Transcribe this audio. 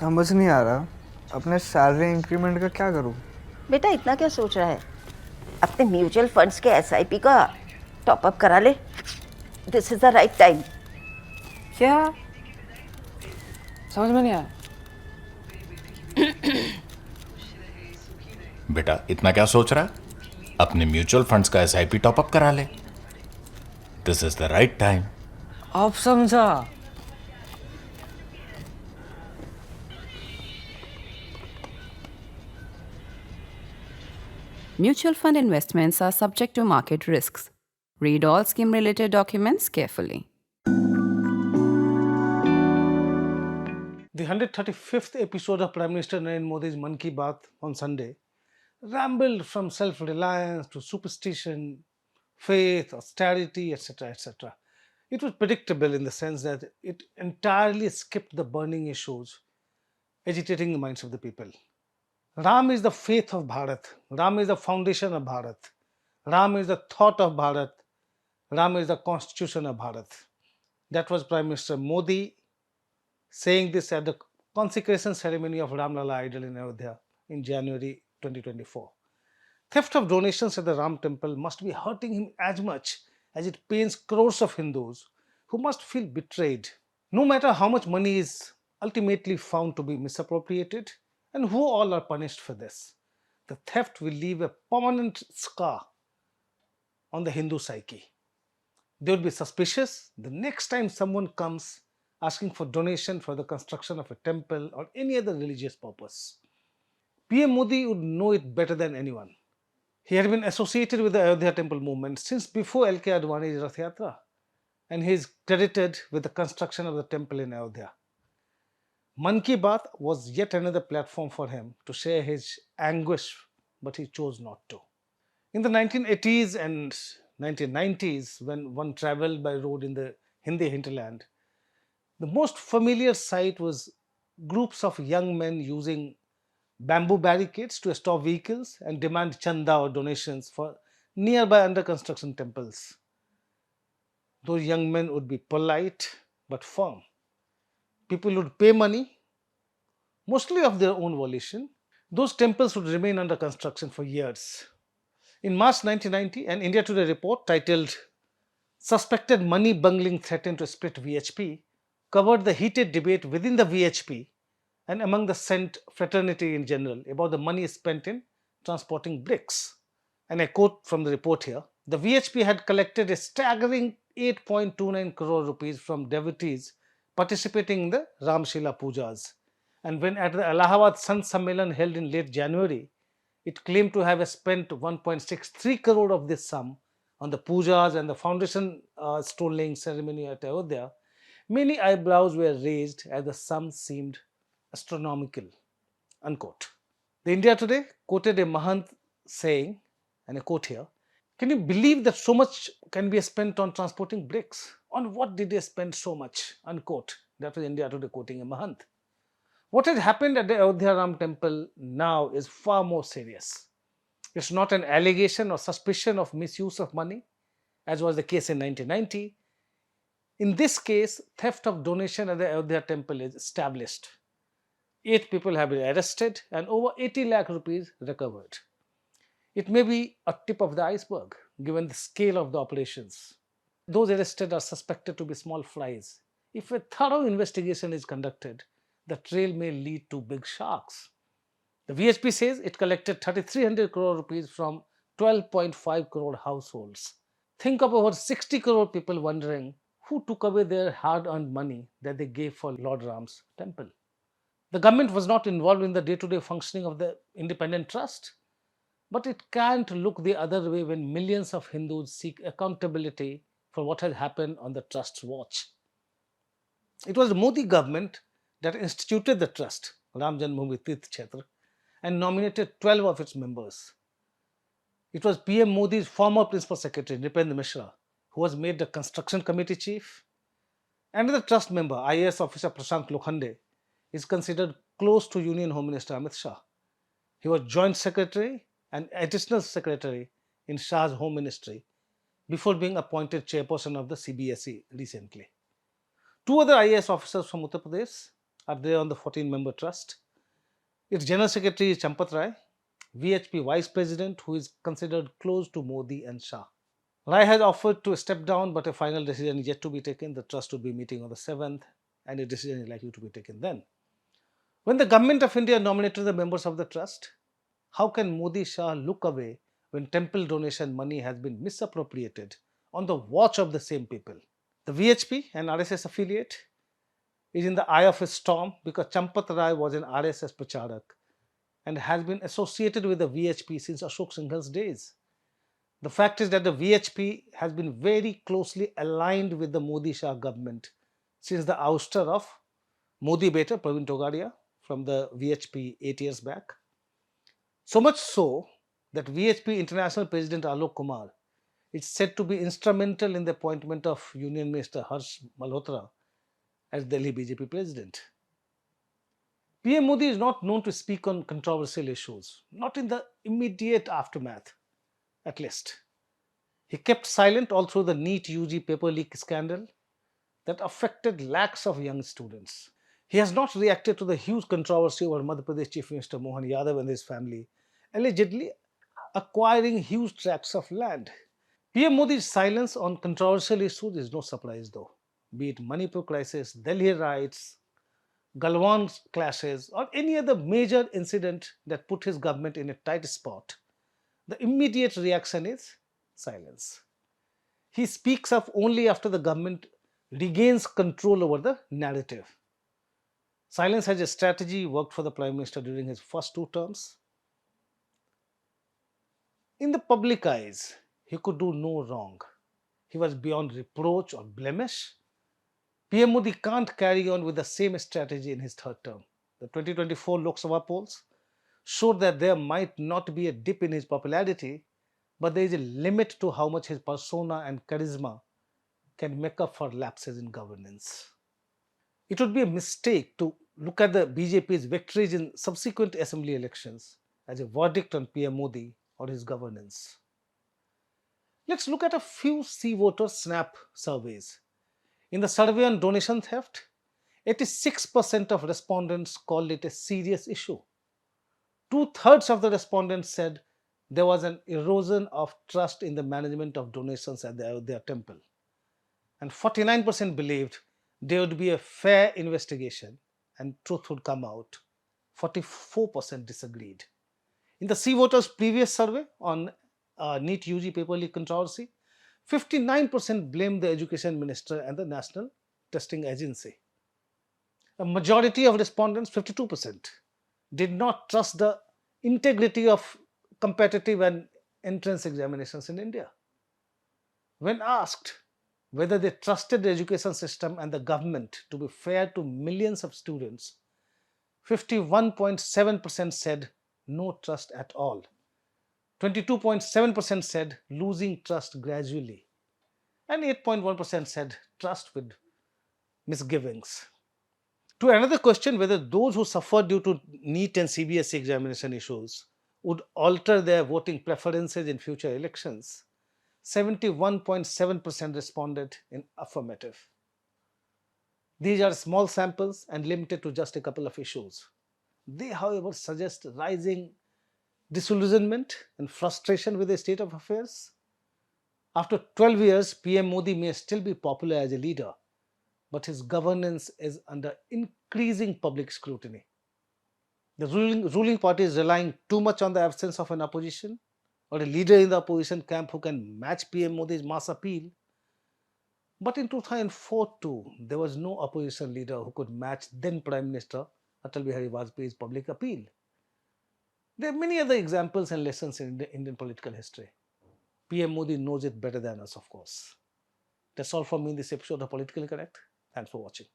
समझ नहीं आ रहा अपने सैलरी इंक्रीमेंट का क्या करूं। बेटा इतना क्या सोच रहा है? अपने म्यूचुअल फंड्स के एसआईपी का टॉप अप करा ले। This is the right time. क्या? समझ में नहीं आया। बेटा इतना क्या सोच रहा है? अपने म्यूचुअल फंड्स का एसआईपी टॉपअप करा ले। This is the right time. अब समझा। Mutual fund investments are subject to market risks. Read all scheme related documents carefully. The 135th episode of Prime Minister Narendra Modi's Mann Ki Baat on Sunday rambled from self-reliance to superstition, faith, austerity, etc., etc. It was predictable in the sense that it entirely skipped the burning issues agitating the minds of the people. Ram is the faith of Bharat. Ram is the foundation of Bharat. Ram is the thought of Bharat. Ram is the constitution of Bharat. That was Prime Minister Modi saying this at the consecration ceremony of Ram Lala idol in Ayodhya in January 2024. Theft of donations at the Ram temple must be hurting him as much as it pains crores of Hindus who must feel betrayed. No matter how much money is ultimately found to be misappropriated and who all are punished for this, the theft will leave a permanent scar on the Hindu psyche. They would be suspicious the next time someone comes asking for donation for the construction of a temple or any other religious purpose. PM Modi would know it better than anyone. He had been associated with the Ayodhya temple movement since before L.K. Advani's Rath Yatra, and he is credited with the construction of the temple in Ayodhya. Mann Ki Baat was yet another platform for him to share his anguish, but he chose not to. In the 1980s and 1990s, when one traveled by road in the Hindi hinterland, the most familiar sight was groups of young men using bamboo barricades to stop vehicles and demand chanda or donations for nearby under construction temples. Those young men would be polite but firm. People would pay money, mostly of their own volition. Those temples would remain under construction for years. In March 1990, an India Today report titled Suspected Money Bungling Threatened to Split VHP covered the heated debate within the VHP and among the Sant fraternity in general about the money spent in transporting bricks. And I quote from the report here: the VHP had collected a staggering 8.29 crore rupees from devotees participating in the Ramshila Pujas. And when at the Allahabad Sant Sammelan held in late January, it claimed to have spent 1.63 crore of this sum on the pujas and the foundation stone laying ceremony at Ayodhya, many eyebrows were raised as the sum seemed astronomical. Unquote. The India Today quoted a Mahant saying, and I quote here: can you believe that so much can be spent on transporting bricks? On what did they spend so much? Unquote. That was India Today quoting a Mahant. What had happened at the Ayodhya Ram temple now is far more serious. It's not an allegation or suspicion of misuse of money, as was the case in 1990. In this case, theft of donation at the Ayodhya temple is established. 8 people have been arrested and over 80 lakh rupees recovered. It may be a tip of the iceberg given the scale of the operations. Those arrested are suspected to be small flies. If a thorough investigation is conducted, the trail may lead to big sharks. The VHP says it collected 3,300 crore rupees from 12.5 crore households. Think of over 60 crore people wondering who took away their hard-earned money that they gave for Lord Ram's temple. The government was not involved in the day-to-day functioning of the independent trust, but it can't look the other way when millions of Hindus seek accountability for what has happened on the trust's watch. It was the Modi government that instituted the trust, Ram Janmabhoomi Tirth Kshetra, and nominated 12 of its members. It was PM Modi's former principal secretary, Nipendra Mishra, who was made the construction committee chief. Another trust member, IAS officer Prashant Lokhande, is considered close to Union Home Minister Amit Shah. He was joint secretary and additional secretary in Shah's home ministry before being appointed chairperson of the CBSE recently. 2 other IAS officers from Uttar Pradesh, are there on the 14-member trust. Its General Secretary is Champat Rai, VHP Vice President, who is considered close to Modi and Shah. Rai has offered to step down, but a final decision is yet to be taken. The trust will be meeting on the 7th, and a decision is likely to be taken then. When the Government of India nominated the members of the trust, how can Modi Shah look away when temple donation money has been misappropriated on the watch of the same people? The VHP, an RSS affiliate, is in the eye of a storm because Champat Rai was an RSS pracharak and has been associated with the VHP since Ashok Singhal's days. The fact is that the VHP has been very closely aligned with the Modi Shah government since the ouster of Modi Beta Praveen Togadia from the VHP 8 years back. So much so that VHP International President Alok Kumar is said to be instrumental in the appointment of Union Minister Harsh Malhotra as Delhi BJP president. PM Modi is not known to speak on controversial issues, not in the immediate aftermath, at least. He kept silent all through the NEET UG paper leak scandal that affected lakhs of young students. He has not reacted to the huge controversy over Madhya Pradesh Chief Minister Mohan Yadav and his family allegedly acquiring huge tracts of land. PM Modi's silence on controversial issues is no surprise though, be it Manipur crisis, Delhi riots, Galwan clashes, or any other major incident that put his government in a tight spot. The immediate reaction is silence. He speaks up only after the government regains control over the narrative. Silence as a strategy worked for the Prime Minister during his first 2 terms. In the public eyes, he could do no wrong. He was beyond reproach or blemish. PM Modi can't carry on with the same strategy in his third term. The 2024 Lok Sabha polls showed that there might not be a dip in his popularity, but there is a limit to how much his persona and charisma can make up for lapses in governance. It would be a mistake to look at the BJP's victories in subsequent assembly elections as a verdict on PM Modi or his governance. Let's look at a few C voter snap surveys. In the survey on donation theft, 86% of respondents called it a serious issue. 2/3 of the respondents said there was an erosion of trust in the management of donations at their temple. And 49% believed there would be a fair investigation and truth would come out. 44% disagreed. In the C Voters previous survey on NEET UG paper leak controversy, 59% blamed the education minister and the National Testing Agency. A majority of respondents, 52%, did not trust the integrity of competitive and entrance examinations in India. When asked whether they trusted the education system and the government to be fair to millions of students, 51.7% said no trust at all. 22.7% said losing trust gradually. And 8.1% said trust with misgivings. To another question whether those who suffered due to NEET and CBSE examination issues would alter their voting preferences in future elections, 71.7% responded in affirmative. These are small samples and limited to just a couple of issues. They, however, suggest rising disillusionment and frustration with the state of affairs. After 12 years, PM Modi may still be popular as a leader, but his governance is under increasing public scrutiny. The ruling party is relying too much on the absence of an opposition or a leader in the opposition camp who can match PM Modi's mass appeal. But in 2004 too, there was no opposition leader who could match then Prime Minister Atal Bihari Vajpayee's public appeal. There are many other examples and lessons in Indian political history. PM Modi knows it better than us, of course. That's all from me in this episode of Politically Correct. Thanks for watching.